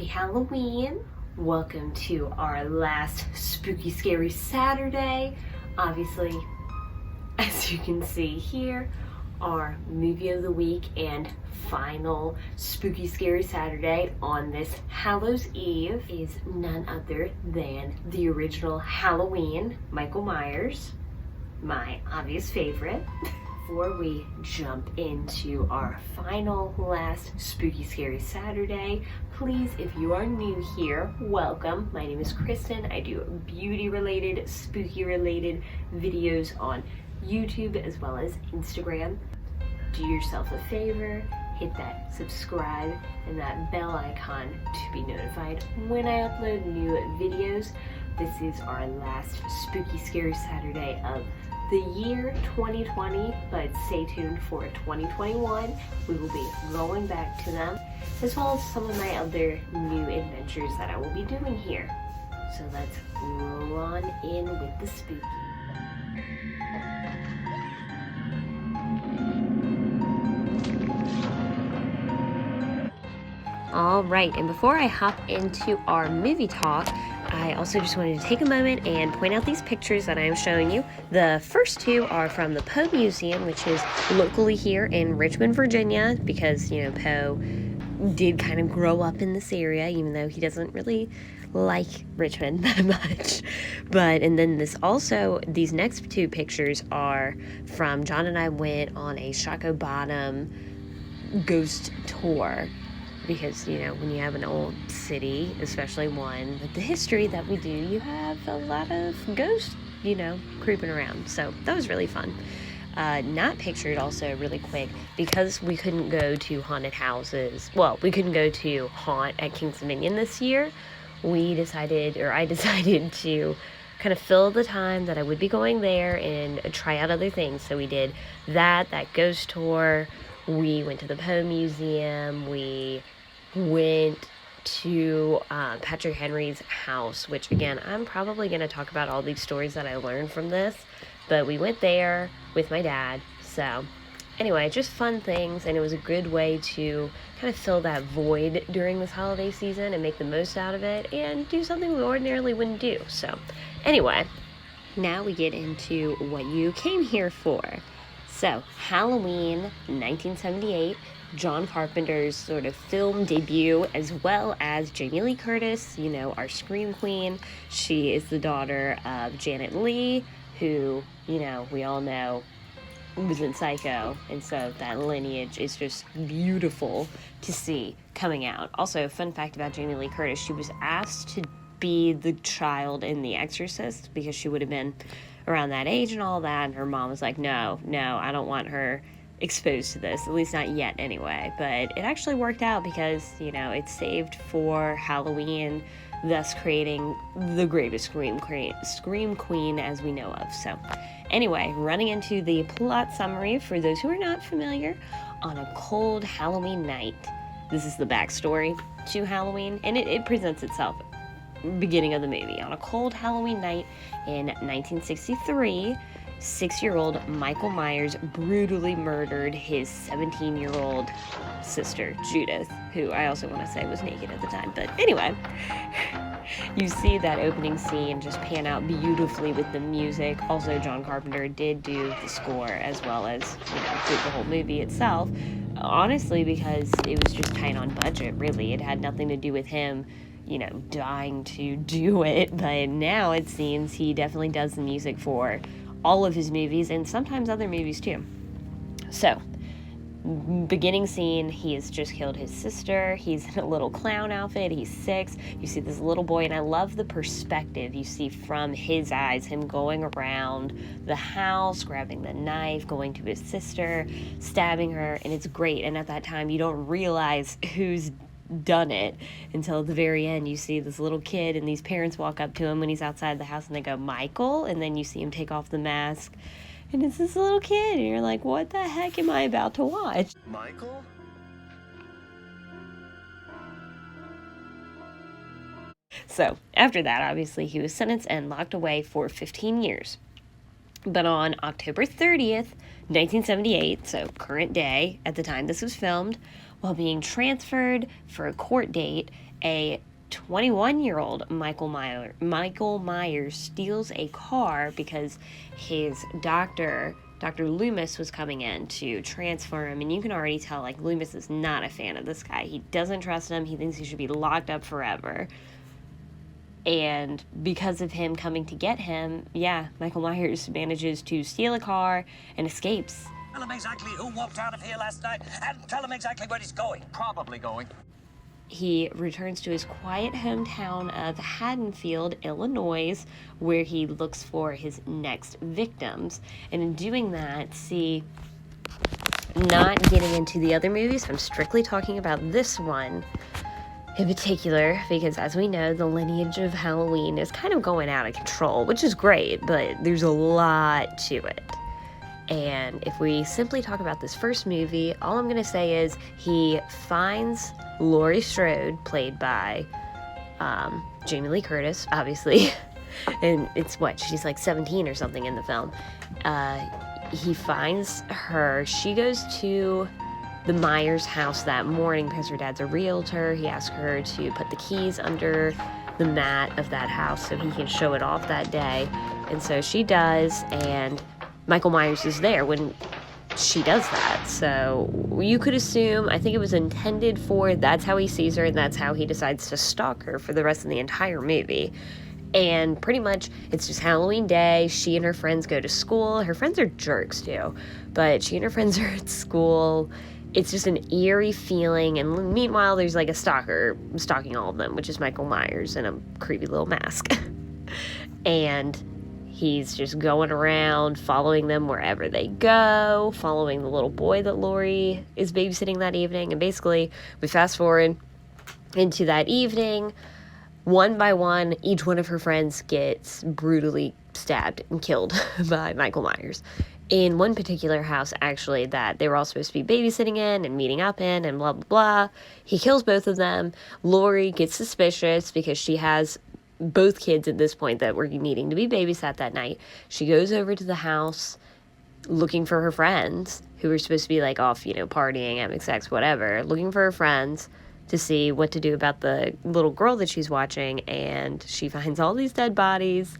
Halloween. Welcome to our last spooky scary Saturday. Obviously, as you can see here, our movie of the week and final spooky scary Saturday on this Hallows Eve is none other than the original Halloween, Michael Myers, my obvious favorite. Before we jump into our final last spooky scary Saturday, please, if you are new here, welcome. My name is Kristen. I do beauty related, spooky related videos on YouTube as well as Instagram. Do yourself a favor, hit that subscribe and that bell icon to be notified when I upload new videos. This is our last spooky scary Saturday of the year 2020, but stay tuned for 2021. We will be going back to them, as well as some of my other new adventures that I will be doing here. So let's roll on in with the spooky. All right, and before I hop into our movie talk, I also just wanted to take a moment and point out these pictures that I am showing you. The first two are from the Poe Museum, which is locally here in Richmond, Virginia, because, you know, Poe did kind of grow up in this area, even though he doesn't really like Richmond that much. And then these next two pictures are from John and I went on a Shockoe Bottom ghost tour. Because, you know, when you have an old city, especially one with the history that we do, you have a lot of ghosts, you know, creeping around. So that was really fun. Not pictured also really quick, because we couldn't go to haunted houses. Well, we couldn't go to Haunt at King's Dominion this year. I decided to kind of fill the time that I would be going there and try out other things. So we did that ghost tour. We went to the Poe Museum. We went to Patrick Henry's house, which again, I'm probably going to talk about all these stories that I learned from this, but we went there with my dad. So anyway, just fun things, and it was a good way to kind of fill that void during this holiday season and make the most out of it and do something we ordinarily wouldn't do. So anyway, now we get into what you came here for. So, Halloween 1978, John Carpenter's sort of film debut, as well as Jamie Lee Curtis, you know, our Scream Queen. She is the daughter of Janet Leigh, who, you know, we all know was in Psycho, and so that lineage is just beautiful to see coming out. Also, fun fact about Jamie Lee Curtis, she was asked to be the child in The Exorcist because she would have been around that age and all that, and her mom was like, no, I don't want her exposed to this, at least not yet anyway. But it actually worked out because, you know, it's saved for Halloween, thus creating the greatest scream queen as we know of. So anyway, running into the plot summary for those who are not familiar, on a cold Halloween night, this is the backstory to Halloween, and it presents itself beginning of the movie. On a cold Halloween night in 1963, 6-year-old Michael Myers brutally murdered his 17-year-old sister, Judith, who I also want to say was naked at the time. But anyway, you see that opening scene just pan out beautifully with the music. Also, John Carpenter did do the score as well as, you know, did the whole movie itself. Honestly, because it was just tight on budget, really. It had nothing to do with him, you know, dying to do it, but now it seems he definitely does the music for all of his movies and sometimes other movies too. So, beginning scene, he has just killed his sister. He's in a little clown outfit. He's 6. You see this little boy, and I love the perspective you see from his eyes, him going around the house, grabbing the knife, going to his sister, stabbing her, and it's great. And at that time, you don't realize who's done it until at the very end. You see this little kid and these parents walk up to him when he's outside the house and they go, Michael, and then you see him take off the mask and it's this little kid and you're like, what the heck am I about to watch? Michael? So after that, obviously he was sentenced and locked away for 15 years. But on October 30th, 1978, so current day at the time this was filmed, while being transferred for a court date A 21-year-old Michael Myers steals a car because his Dr. Loomis was coming in to transfer him, and you can already tell, like, Loomis is not a fan of this guy. He doesn't trust him. He thinks he should be locked up forever. And because of him coming to get him, Michael Myers manages to steal a car and escapes. Tell him exactly who walked out of here last night, and tell him exactly where he's going. Probably going. He returns to his quiet hometown of Haddonfield, Illinois, where he looks for his next victims. And in doing that, not getting into the other movies, I'm strictly talking about this one in particular, because as we know, the lineage of Halloween is kind of going out of control, which is great, but there's a lot to it. And if we simply talk about this first movie, all I'm going to say is he finds Laurie Strode, played by Jamie Lee Curtis, obviously. And it's she's like 17 or something in the film. He finds her. She goes to the Myers house that morning because her dad's a realtor. He asks her to put the keys under the mat of that house so he can show it off that day. And so she does, and Michael Myers is there when she does that. So you could assume, I think it was intended for, that's how he sees her and that's how he decides to stalk her for the rest of the entire movie. And pretty much it's just Halloween day. She and her friends go to school. Her friends are jerks too, but she and her friends are at school. It's just an eerie feeling, and meanwhile there's like a stalker stalking all of them, which is Michael Myers in a creepy little mask. And he's just going around, following them wherever they go, following the little boy that Laurie is babysitting that evening. And basically, we fast forward into that evening. One by one, each one of her friends gets brutally stabbed and killed by Michael Myers. In one particular house, actually, that they were all supposed to be babysitting in and meeting up in and blah, blah, blah. He kills both of them. Laurie gets suspicious because she has both kids at this point that were needing to be babysat that night. She goes over to the house looking for her friends who were supposed to be like off, partying, having sex, whatever, looking for her friends to see what to do about the little girl that she's watching. And she finds all these dead bodies.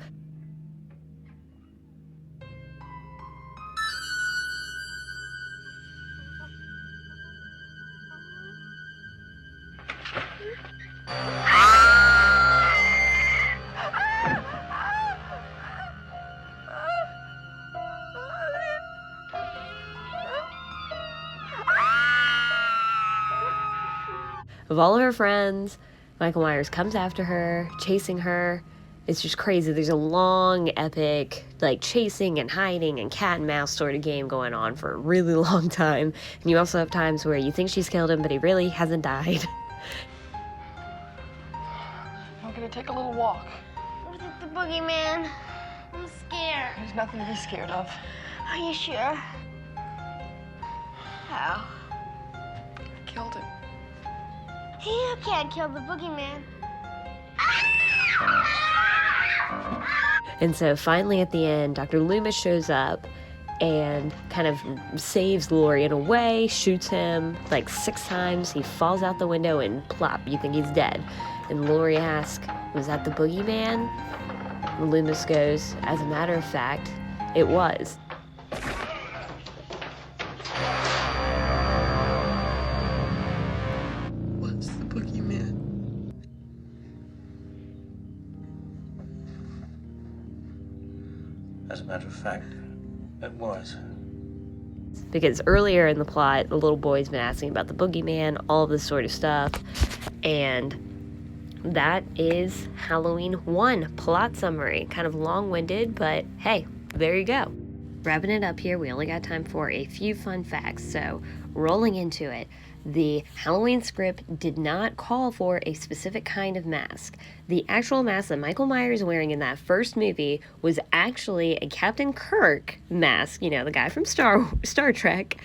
Of all of her friends, Michael Myers comes after her, chasing her. It's just crazy. There's a long, epic, chasing and hiding and cat and mouse sort of game going on for a really long time. And you also have times where you think she's killed him, but he really hasn't died. I'm gonna take a little walk. Was it the boogeyman? I'm scared. There's nothing to be scared of. Are you sure? How? I killed him. You can't kill the boogeyman. And so finally at the end, Dr. Loomis shows up and kind of saves Laurie in a way, shoots him 6 times. He falls out the window and plop, you think he's dead. And Laurie asks, was that the boogeyman? And Loomis goes, as a matter of fact, it was. What's the boogeyman? As a matter of fact, it was. Because earlier in the plot, the little boy's been asking about the boogeyman, all of this sort of stuff. And that is Halloween 1 plot summary. Kind of long-winded, but hey, there you go. Wrapping it up here, we only got time for a few fun facts, so rolling into it. The Halloween script did not call for a specific kind of mask. The actual mask that Michael Myers is wearing in that first movie was actually a Captain Kirk mask, the guy from Star Trek,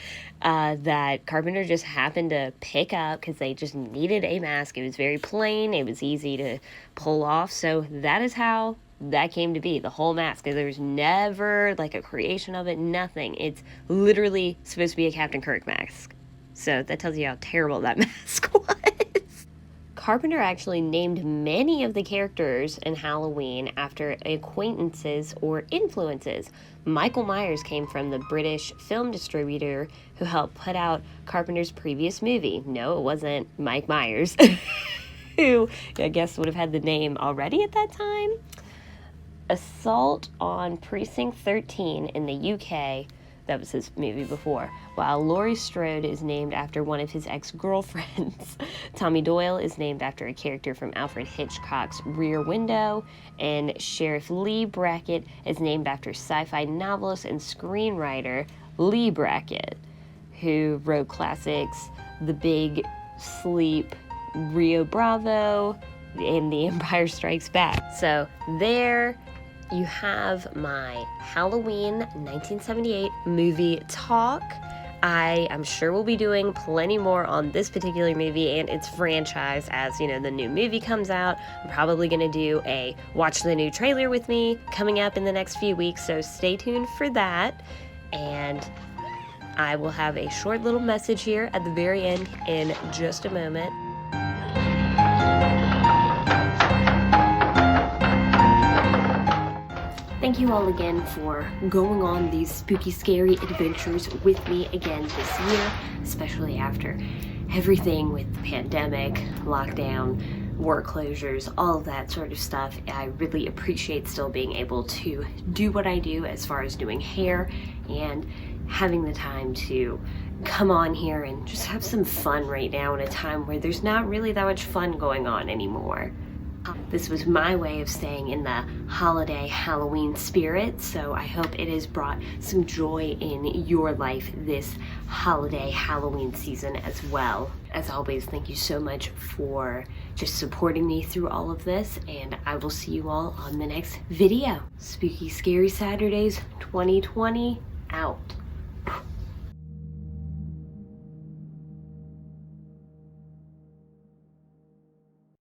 that Carpenter just happened to pick up because they just needed a mask. It was very plain, it was easy to pull off, so that is how that came to be, the whole mask. There's never a creation of it, nothing. It's literally supposed to be a Captain Kirk mask. So that tells you how terrible that mask was. Carpenter actually named many of the characters in Halloween after acquaintances or influences. Michael Myers came from the British film distributor who helped put out Carpenter's previous movie. No, it wasn't Mike Myers, who I guess would have had the name already at that time. Assault on Precinct 13 in the UK, that was his movie before, while Laurie Strode is named after one of his ex-girlfriends. Tommy Doyle is named after a character from Alfred Hitchcock's Rear Window, and Sheriff Lee Brackett is named after sci-fi novelist and screenwriter Lee Brackett, who wrote classics The Big Sleep, Rio Bravo, and The Empire Strikes Back. So there you have my Halloween 1978 movie talk. I am sure we'll be doing plenty more on this particular movie and its franchise as, you know, the new movie comes out. I'm probably going to do a watch the new trailer with me coming up in the next few weeks, so stay tuned for that. And I will have a short little message here at the very end in just a moment. Thank you all again for going on these spooky, scary adventures with me again this year, especially after everything with the pandemic, lockdown, work closures, all of that sort of stuff. I really appreciate still being able to do what I do as far as doing hair and having the time to come on here and just have some fun right now in a time where there's not really that much fun going on anymore. This was my way of staying in the holiday Halloween spirit, so I hope it has brought some joy in your life this holiday Halloween season as well. As always, thank you so much for just supporting me through all of this, and I will see you all on the next video. Spooky Scary Saturdays 2020 out.